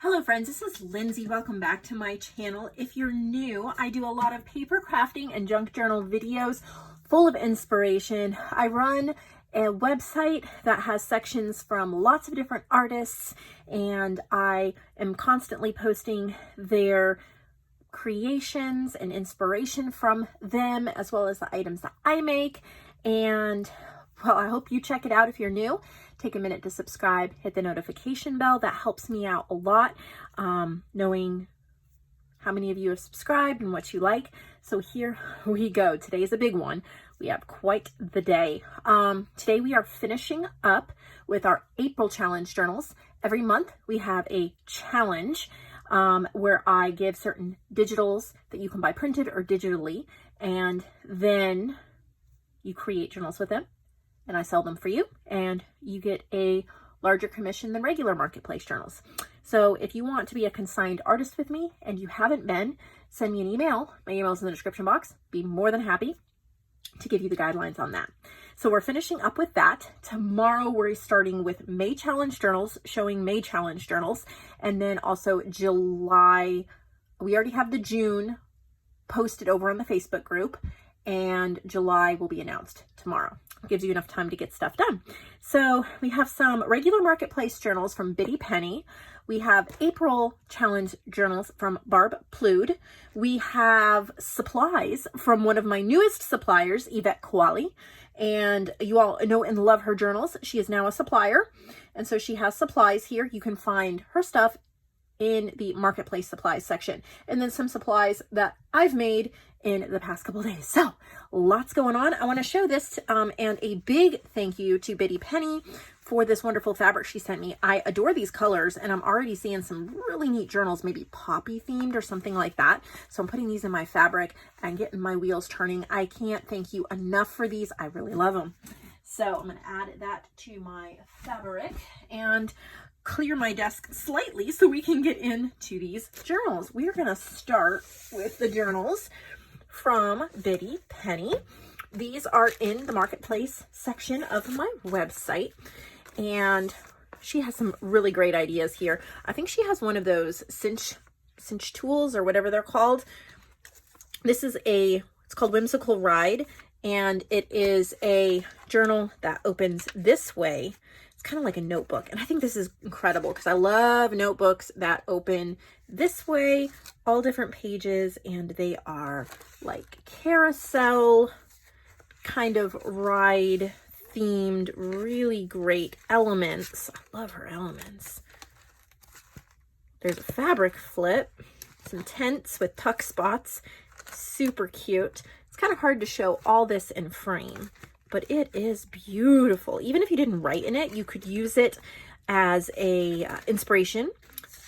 Hello friends, this is Lindsay. Welcome back to my channel. If you're new, I do a lot of paper crafting and junk journal videos full of inspiration. I run a website that has sections from lots of different artists, and I am constantly posting their creations and inspiration from them, as well as the items that I make. And well, I hope you check it out. If you're new, take a minute to subscribe, hit the notification bell. That helps me out a lot, knowing how many of you have subscribed and what you like. So here we go. Today is a big one. We have quite the day. Today we are finishing up with our April challenge journals. Every month we have a challenge where I give certain digitals that you can buy printed or digitally, and then you create journals with them. And I sell them for you, and you get a larger commission than regular marketplace journals. So if you want to be a consigned artist with me and you haven't been, send me an email. My email is in the description box. Be more than happy to give you the guidelines on that. So we're finishing up with that. Tomorrow we're starting with May challenge journals, showing May challenge journals, and then also July. We already have the June posted over on the Facebook group, and July will be announced tomorrow. Gives you enough time to get stuff done. So we have some regular marketplace journals from Biddy Penny. We have April challenge journals from Barb. We have supplies from one of my newest suppliers, Yvette, and you all know and love her journals. She is now a supplier, and so she has supplies here. You can find her stuff in the marketplace supplies section, and then some supplies that I've made in the past couple of days. So lots going on. I want to show this, and a big thank you to Biddy Penny for this wonderful fabric she sent me. I adore these colors, and I'm already seeing some really neat journals, maybe poppy themed or something like that. So I'm putting these in my fabric and getting my wheels turning. I can't thank you enough for these. I really love them. So I'm going to add that to my fabric and clear my desk slightly so we can get into these journals. We are going to start with the journals from Biddy Penny. These are in the marketplace section of my website, and she has some really great ideas here. I think she has one of those cinch tools or whatever they're called. This is it's called Whimsical Ride, and it is a journal that opens this way. It's kind of like a notebook, and I think this is incredible because I love notebooks that open this way, all different pages, and they are like carousel kind of ride themed, really great elements. I love her elements. There's a fabric flip, some tents with tuck spots, super cute. It's kind of hard to show all this in frame, but it is beautiful. Even if you didn't write in it, you could use it as a inspiration.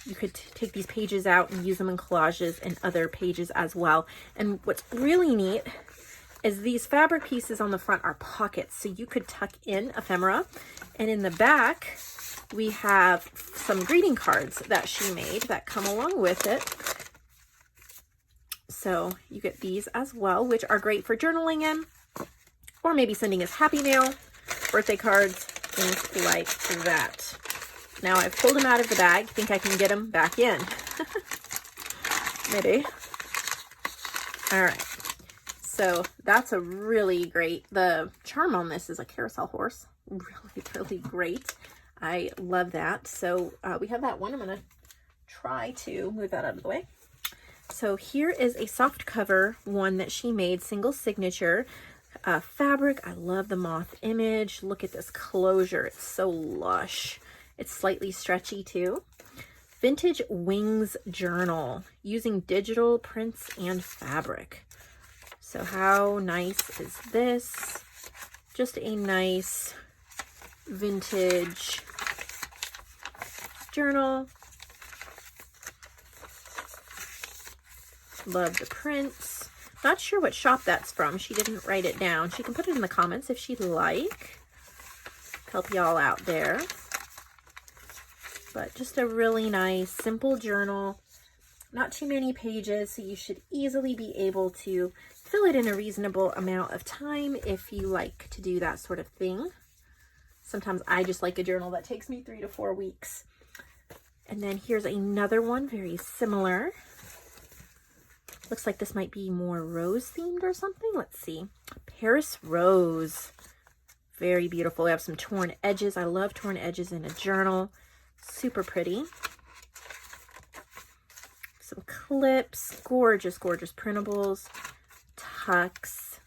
You could take these pages out and use them in collages and other pages as well. And what's really neat is these fabric pieces on the front are pockets, so you could tuck in ephemera. And in the back, we have some greeting cards that she made that come along with it. So you get these as well, which are great for journaling in, or maybe sending us happy mail, birthday cards, things like that. Now I've pulled them out of the bag. Think I can get them back in. Maybe. All right. So that's a really great, the charm on this is a carousel horse. Really, really great. I love that. So we have that one. I'm going to try to move that out of the way. So here is a soft cover one that she made, single signature fabric. I love the moth image. Look at this closure. It's so lush. It's slightly stretchy too. Vintage Wings Journal using digital prints and fabric. So how nice is this? Just a nice vintage journal. Love the prints. Not sure what shop that's from. She didn't write it down. She can put it in the comments if she'd like. Help y'all out there. But just a really nice, simple journal. Not too many pages, so you should easily be able to fill it in a reasonable amount of time if you like to do that sort of thing. Sometimes I just like a journal that takes me 3 to 4 weeks. And then here's another one, very similar. Looks like this might be more rose themed or something. Let's see. Paris Rose. Very beautiful. We have some torn edges. I love torn edges in a journal. Super pretty. Some clips. Gorgeous, gorgeous printables. Tucks.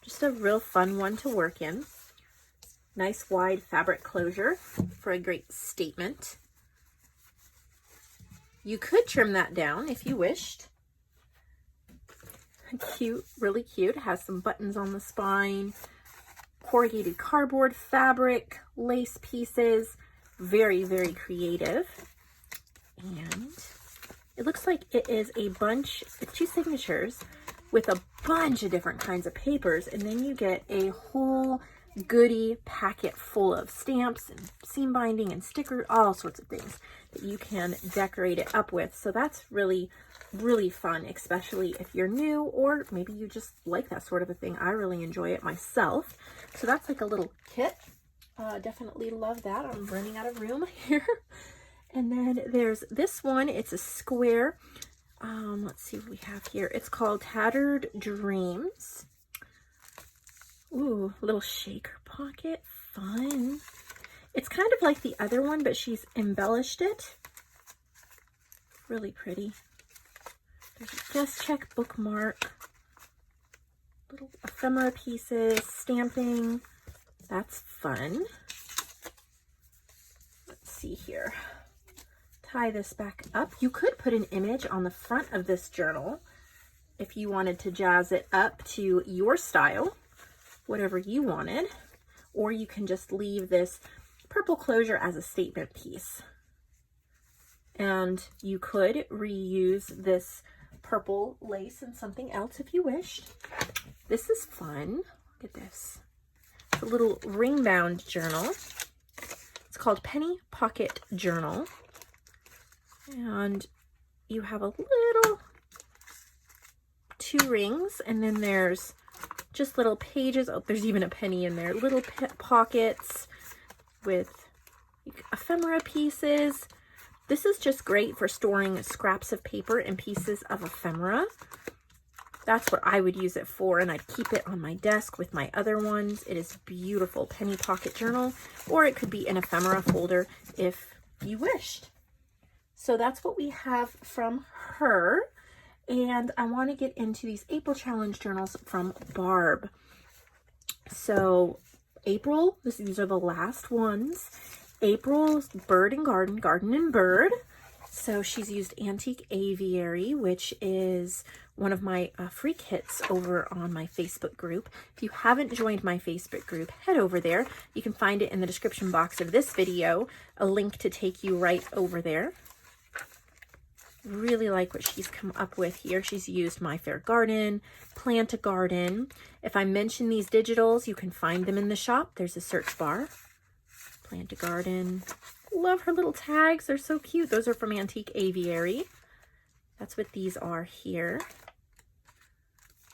Just a real fun one to work in. Nice wide fabric closure for a great statement. You could trim that down if you wished. Cute, really cute. It has some buttons on the spine, corrugated cardboard fabric, lace pieces. Very, very creative. And it looks like it is a bunch, it's 2 signatures with a bunch of different kinds of papers. And then you get a whole goodie packet full of stamps and seam binding and stickers, all sorts of things that you can decorate it up with. So that's really, really fun, especially if you're new or maybe you just like that sort of a thing. I really enjoy it myself. So that's like a little kit. Definitely love that. I'm running out of room here. And then there's this one. It's a square. Let's see what we have here. It's called Tattered Dreams. Ooh, little shaker pocket, fun. It's kind of like the other one, but she's embellished it. Really pretty. There's a guest check bookmark. Little ephemera pieces, stamping. That's fun. Let's see here. Tie this back up. You could put an image on the front of this journal if you wanted to jazz it up to your style. Whatever you wanted, or you can just leave this purple closure as a statement piece. And you could reuse this purple lace in something else if you wished. This is fun. Look at this. It's a little ring bound journal. It's called Penny Pocket Journal. And you have a little 2 rings, and then there's just little pages. Oh, there's even a penny in there. Little pockets with ephemera pieces. This is just great for storing scraps of paper and pieces of ephemera. That's what I would use it for, and I'd keep it on my desk with my other ones. It is beautiful. Penny Pocket Journal, or it could be an ephemera folder if you wished. So that's what we have from her. And I want to get into these April challenge journals from Barb. So April, these are the last ones. April's Bird and Garden, Garden and Bird. So she's used Antique Aviary, which is one of my free kits over on my Facebook group. If you haven't joined my Facebook group, head over there. You can find it in the description box of this video, a link to take you right over there. Really like what she's come up with here. She's used My Fair Garden, Plant a Garden. If I mention these digitals, you can find them in the shop. There's a search bar. Plant a Garden. Love her little tags. They're so cute. Those are from Antique Aviary. That's what these are here.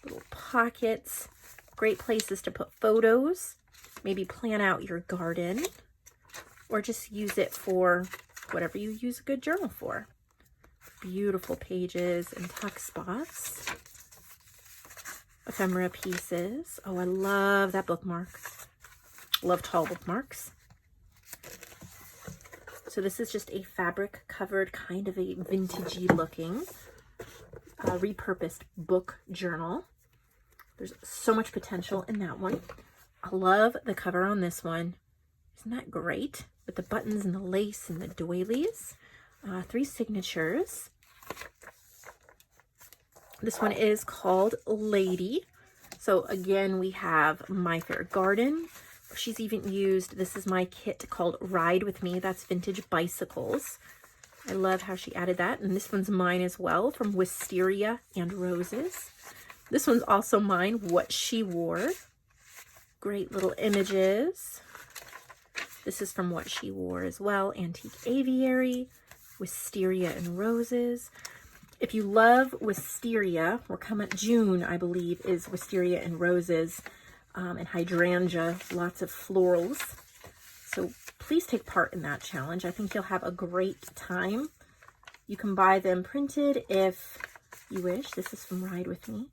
Little pockets. Great places to put photos. Maybe plan out your garden. Or just use it for whatever you use a good journal for. Beautiful pages and tuck spots. Ephemera pieces. Oh, I love that bookmark. Love tall bookmarks. So this is just a fabric covered, kind of a vintagey looking repurposed book journal. There's so much potential in that one. I love the cover on this one. Isn't that great? With the buttons and the lace and the doilies. 3 signatures. This one is called Lady. So again, we have My Fair Garden. She's even used, this is my kit called Ride With Me. That's vintage bicycles. I love how she added that. And this one's mine as well, from Wisteria and Roses. This one's also mine, What She Wore. Great little images. This is from What She Wore as well, Antique Aviary. Wisteria and Roses. If you love Wisteria, we're coming, June, I believe, is Wisteria and Roses, and hydrangea, lots of florals. So please take part in that challenge. I think you'll have a great time. You can buy them printed if you wish. This is from Ride With Me.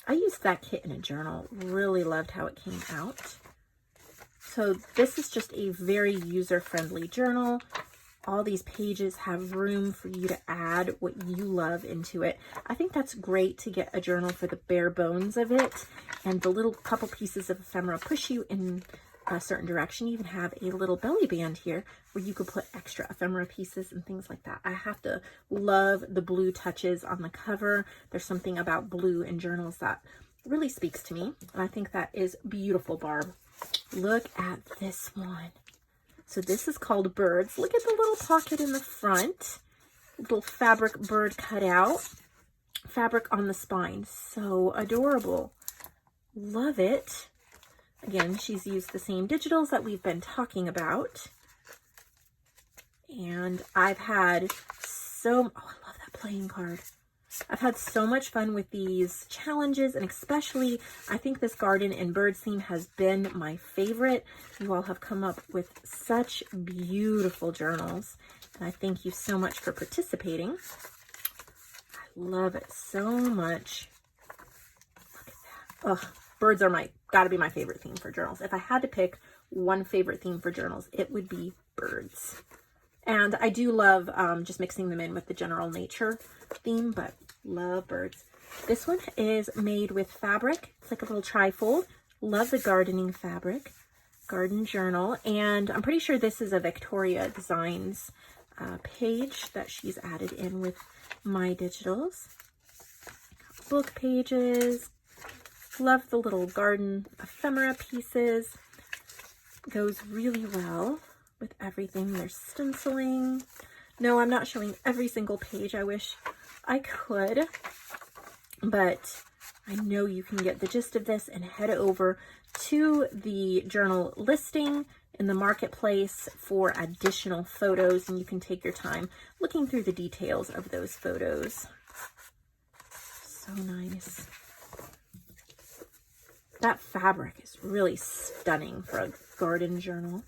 I used that kit in a journal. Really loved how it came out. So this is just a very user-friendly journal. All these pages have room for you to add what you love into it. I think that's great to get a journal for the bare bones of it, and the little couple pieces of ephemera push you in a certain direction. You even have a little belly band here where you could put extra ephemera pieces and things like that. I have to love the blue touches on the cover. There's something about blue in journals that really speaks to me, and I think that is beautiful, Barb. Look at this one. So this is called Birds. Look at the little pocket in the front. Little fabric bird cut out. Fabric on the spine. So adorable. Love it. Again, she's used the same digitals that we've been talking about. And I've had oh, I love that playing card. I've had so much fun with these challenges, and especially I think this garden and birds theme has been my favorite. You all have come up with such beautiful journals, and I thank you so much for participating. I love it so much. Look at that. Ugh, birds are gotta be my favorite theme for journals. If I had to pick one favorite theme for journals, it would be birds. And I do love just mixing them in with the general nature theme, but love birds. This one is made with fabric. It's like a little trifold. Love the gardening fabric. Garden journal. And I'm pretty sure this is a Victoria Designs page that she's added in with my digitals. Book pages. Love the little garden ephemera pieces. Goes really well with everything. There's stenciling. No, I'm not showing every single page. I wish I could, but I know you can get the gist of this and head over to the journal listing in the marketplace for additional photos, and you can take your time looking through the details of those photos. So nice. That fabric is really stunning for a garden journal.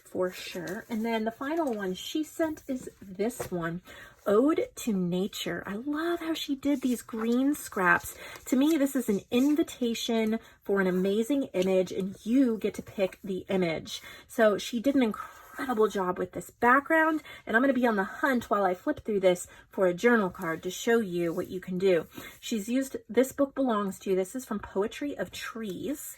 For sure. And then the final one she sent is this one, Ode to Nature. I love how she did these green scraps. To me, this is an invitation for an amazing image, and you get to pick the image. So she did an incredible job with this background, and I'm going to be on the hunt while I flip through this for a journal card to show you what you can do. She's used This Book Belongs to You. This is from Poetry of Trees.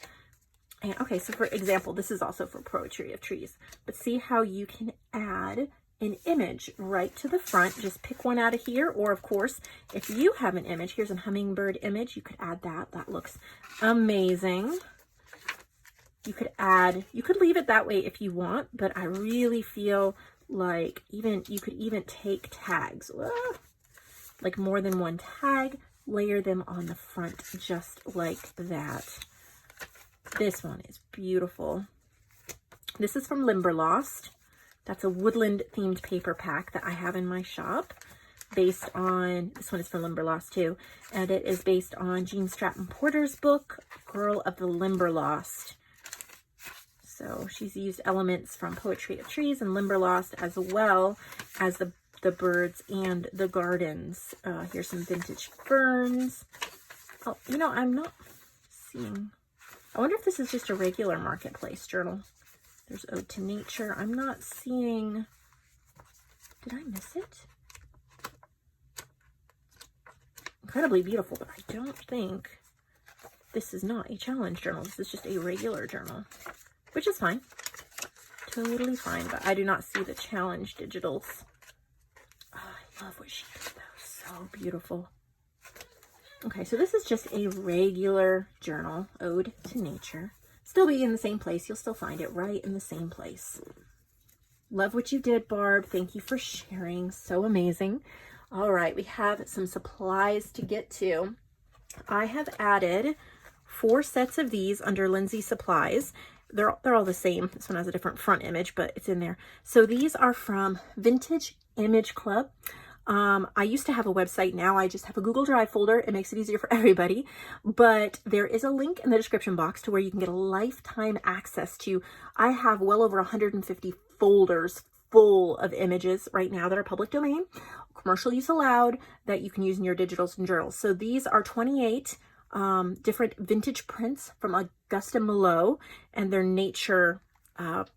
And okay, so for example, this is also for Poetry of Trees, but see how you can add an image right to the front. Just pick one out of here, or of course, if you have an image, here's a hummingbird image, you could add that. That looks amazing. You could leave it that way if you want, but I really feel like you could even take tags, like more than one tag, layer them on the front just like that. This one is beautiful. This is from Limberlost. That's a woodland themed paper pack that I have in my shop, based on, this one is from Limberlost too, and it is based on Jean Stratton Porter's book, Girl of the Limberlost. So she's used elements from Poetry of Trees and Limberlost, as well as the birds and the gardens. Here's some vintage ferns. Oh, you know, I'm not seeing, I wonder if this is just a regular marketplace journal. There's Ode to Nature. I'm not seeing, did I miss it? Incredibly beautiful, but I don't think, this is not a challenge journal. This is just a regular journal, which is fine. Totally fine, but I do not see the challenge digitals. Oh, I love what she did though. So beautiful. Okay, so this is just a regular journal, Ode to Nature. Still be in the same place. You'll still find it right in the same place. Love what you did, Barb. Thank you for sharing. So amazing. All right, we have some supplies to get to. I have added 4 sets of these under Lindsay Supplies. They're all the same. This one has a different front image, but it's in there. So these are from Vintage Image Club. I used to have a website. Now I just have a Google Drive folder. It makes it easier for everybody. But there is a link in the description box to where you can get a lifetime access to. I have well over 150 folders full of images right now that are public domain, commercial use allowed, that you can use in your digitals and journals. So these are 28 different vintage prints from Augusta Malot, and they're nature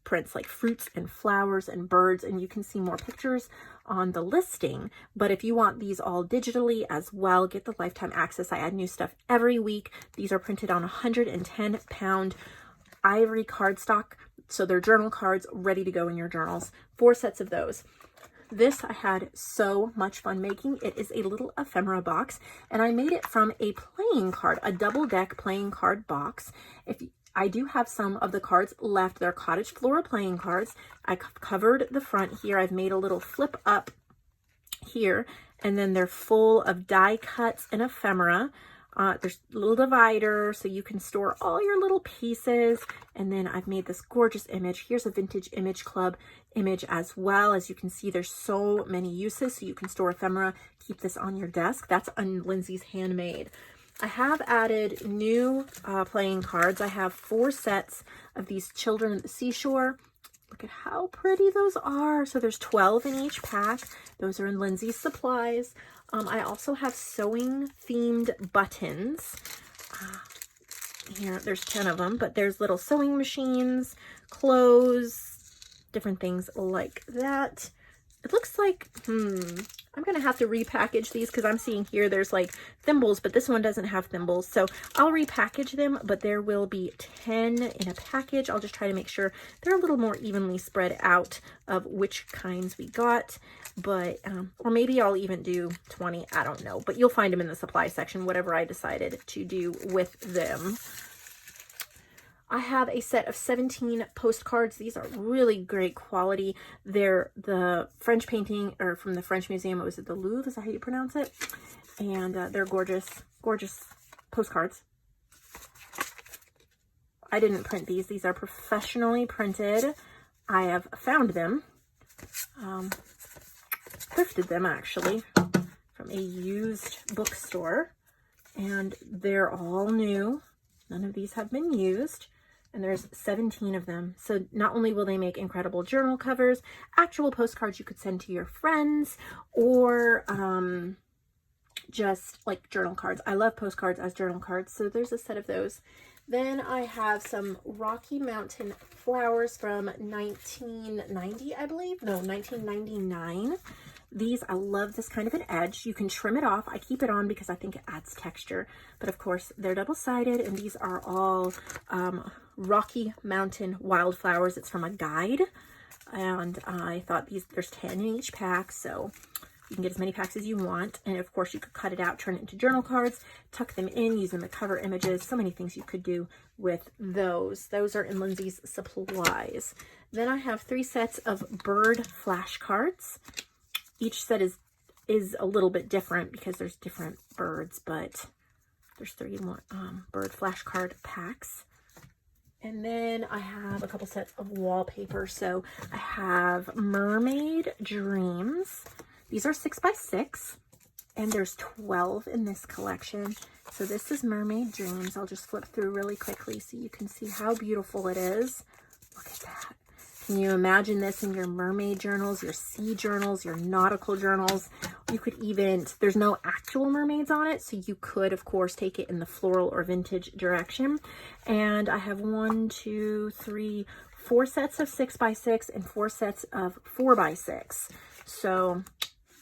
prints like fruits and flowers and birds, and you can see more pictures on the listing. But if you want these all digitally as well, get the lifetime access. I add new stuff every week. These are printed on 110-pound ivory cardstock, so they're journal cards ready to go in your journals. 4 sets of those. This I had so much fun making. It is a little ephemera box, and I made it from a playing card, a double-deck playing card box. I do have some of the cards left. They're cottage floral playing cards. I covered the front here. I've made a little flip up here, and then they're full of die cuts and ephemera. There's a little divider so you can store all your little pieces. And then I've made this gorgeous image. Here's a Vintage Image Club image as well. As you can see, there's so many uses. So you can store ephemera, keep this on your desk. That's on Lindsay's handmade. I have added new playing cards. I have 4 sets of these Children at the Seashore. Look at how pretty those are. So there's 12 in each pack. Those are in Lindsay's Supplies. I also have sewing themed buttons. Here, there's 10 of them, but there's little sewing machines, clothes, different things like that. It looks like, I'm going to have to repackage these because I'm seeing here there's like thimbles, but this one doesn't have thimbles. So I'll repackage them, but there will be 10 in a package. I'll just try to make sure they're a little more evenly spread out of which kinds we got. But, or maybe I'll even do 20. I don't know, but you'll find them in the supply section, whatever I decided to do with them. I have a set of 17 postcards. These are really great quality. They're the French painting, or from the French Museum. Was it the Louvre? Is that how you pronounce it? And they're gorgeous, gorgeous postcards. I didn't print these. These are professionally printed. I have found them. Thrifted them actually from a used bookstore. And they're all new. None of these have been used. And there's 17 of them. So not only will they make incredible journal covers, actual postcards you could send to your friends, or just like journal cards. I love postcards as journal cards. So there's a set of those. Then I have some Rocky Mountain flowers from 1990, I believe. No, 1999. These, I love this kind of an edge. You can trim it off. I keep it on because I think it adds texture. But of course, they're double-sided, and these are all Rocky Mountain wildflowers. It's from a guide. And I thought there's 10 in each pack, so you can get as many packs as you want. And of course, you could cut it out, turn it into journal cards, tuck them in, use them as cover images. So many things you could do with those. Those are in Lindsay's Supplies. Then I have 3 sets of bird flashcards. Each set is a little bit different because there's different birds, but there's 3 more bird flashcard packs. And then I have a couple sets of wallpaper. So I have Mermaid Dreams. These are 6x6, and there's 12 in this collection. So this is Mermaid Dreams. I'll just flip through really quickly so you can see how beautiful it is. Look at that. Can you imagine this in your mermaid journals, your sea journals, your nautical journals? You could even, there's no actual mermaids on it, so you could, of course, take it in the floral or vintage direction. And I have 4 sets of 6x6 and 4 sets of 4x6. So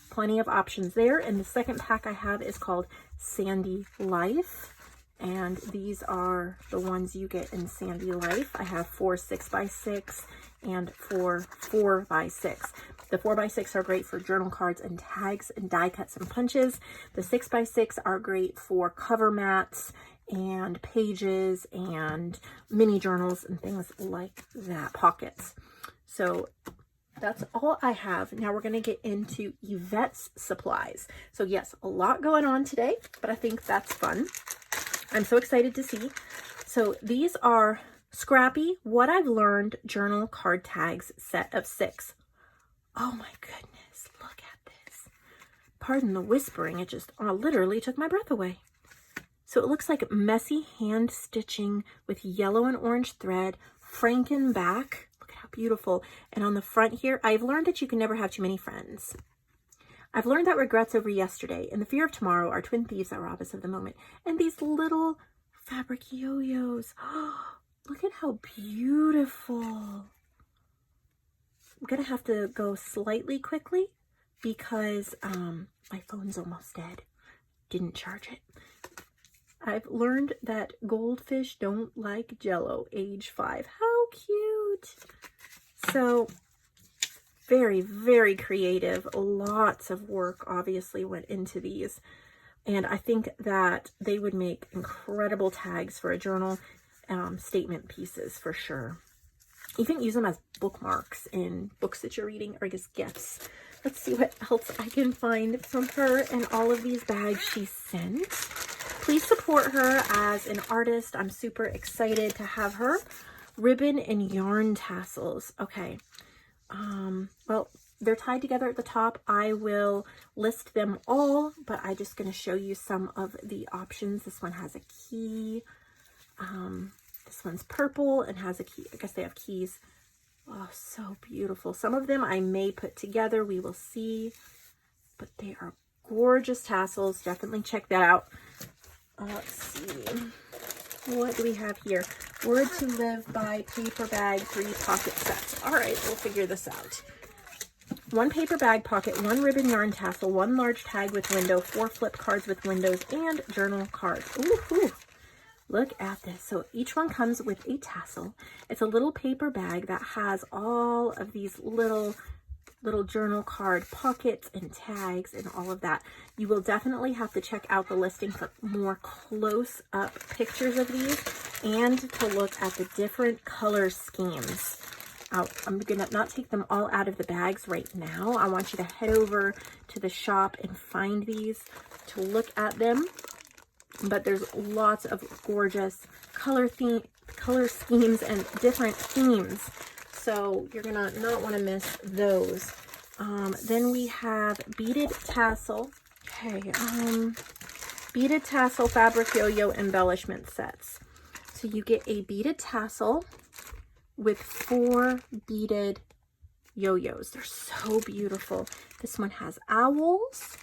plenty of options there. And the second pack I have is called Sandy Life. And these are the ones you get in Sandy Life. I have 4 6x6 and 4 4x6. The 4x6 are great for journal cards and tags and die cuts and punches. The 6x6 are great for cover mats and pages and mini journals and things like that, pockets. So that's all I have. Now we're going to get into Yvette's supplies. So yes, a lot going on today, but I think that's fun. I'm so excited to see. So these are Scrappy What I've Learned journal card tags set of 6. Oh my goodness, look at this. pardon the whispering, it just literally took my breath away. So it looks like messy hand stitching with yellow and orange thread, Franken back. Look at how beautiful. And on the front here, I've learned that you can never have too many friends. I've learned that regrets over yesterday and the fear of tomorrow are twin thieves that rob us of the moment. And these little fabric yo-yos. Look at how beautiful. I'm gonna have to go slightly quickly because my phone's almost dead. Didn't charge it. I've learned that goldfish don't like Jell-O, age 5. How cute. So very, very creative. Lots of work obviously went into these. And I think that they would make incredible tags for a journal, statement pieces for sure. You can use them as bookmarks in books that you're reading or just gifts. Let's see what else I can find from her and all of these bags she sent. Please support her as an artist. I'm super excited to have her. Ribbon and yarn tassels. Okay. Well, they're tied together at the top. I will list them all, but I'm just going to show you some of the options. This one has a key. This one's purple and has a key. I guess they have keys. Oh, so beautiful. Some of them I may put together. We will see. But they are gorgeous tassels. Definitely check that out. Let's see. What do we have here? Word to Live by paper bag, 3 pocket sets. All right, we'll figure this out. 1 paper bag pocket, 1 ribbon yarn tassel, 1 large tag with window, 4 flip cards with windows, and journal cards. Ooh, look at this. So each one comes with a tassel. It's a little paper bag that has all of these little journal card pockets and tags and all of that. You will definitely have to check out the listing for more close-up pictures of these and to look at the different color schemes. I'm going to not take them all out of the bags right now. I want you to head over to the shop and find these to look at them. But there's lots of gorgeous color schemes and different themes. So you're gonna not want to miss those. Then we have beaded tassel. Okay, beaded tassel fabric yo-yo embellishment sets. So you get a beaded tassel with 4 beaded yo-yos. They're so beautiful. This one has owls.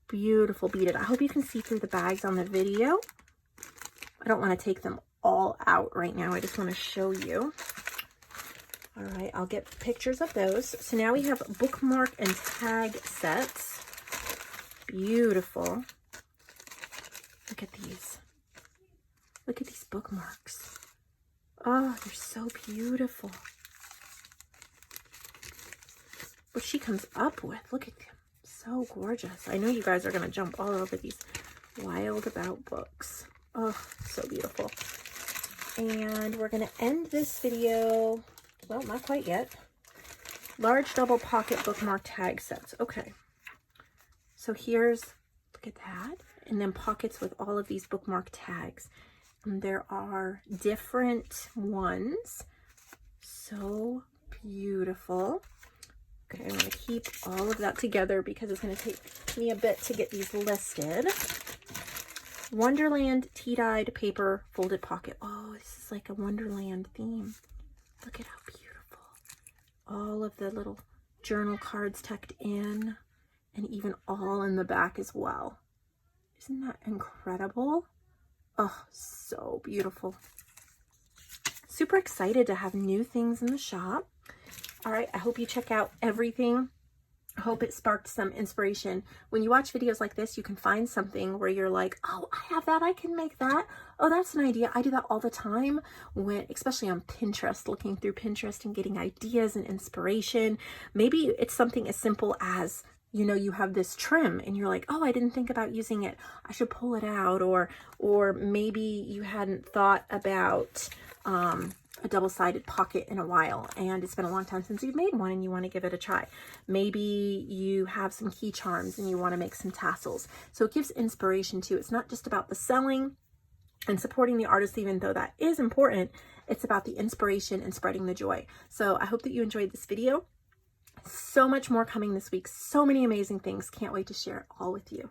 Beautiful beaded. I hope you can see through the bags on the video. I don't want to take them all out right now. I just want to show you. All right, I'll get pictures of those. So now we have bookmark and tag sets. Beautiful. Look at these. Look at these bookmarks. Oh, they're so beautiful. What she comes up with, look at them. So gorgeous. I know you guys are going to jump all over these Wild About books. Oh, so beautiful. And we're going to end this video. Well, not quite yet. Large double pocket bookmark tag sets. Okay. So here's, look at that. And then pockets with all of these bookmark tags. And there are different ones. So beautiful. Okay, I'm going to keep all of that together because it's going to take me a bit to get these listed. Wonderland tea-dyed paper folded pocket. Oh, this is like a Wonderland theme. Look at how beautiful. All of the little journal cards tucked in and even all in the back as well. Isn't that incredible? Oh, so beautiful. Super excited to have new things in the shop. All right, I hope you check out everything. I hope it sparked some inspiration. When you watch videos like this, you can find something where you're like, oh, I have that, I can make that. Oh, that's an idea. I do that all the time, especially on Pinterest, looking through Pinterest and getting ideas and inspiration. Maybe it's something as simple as, you know, you have this trim and you're like, oh, I didn't think about using it. I should pull it out. Or maybe you hadn't thought about a double-sided pocket in a while and it's been a long time since you've made one and you want to give it a try. Maybe you have some key charms and you want to make some tassels. So it gives inspiration too. It's not just about the selling and supporting the artist, even though that is important. It's about the inspiration and spreading the joy. So I hope that you enjoyed this video. So much more coming this week. So many amazing things. Can't wait to share it all with you.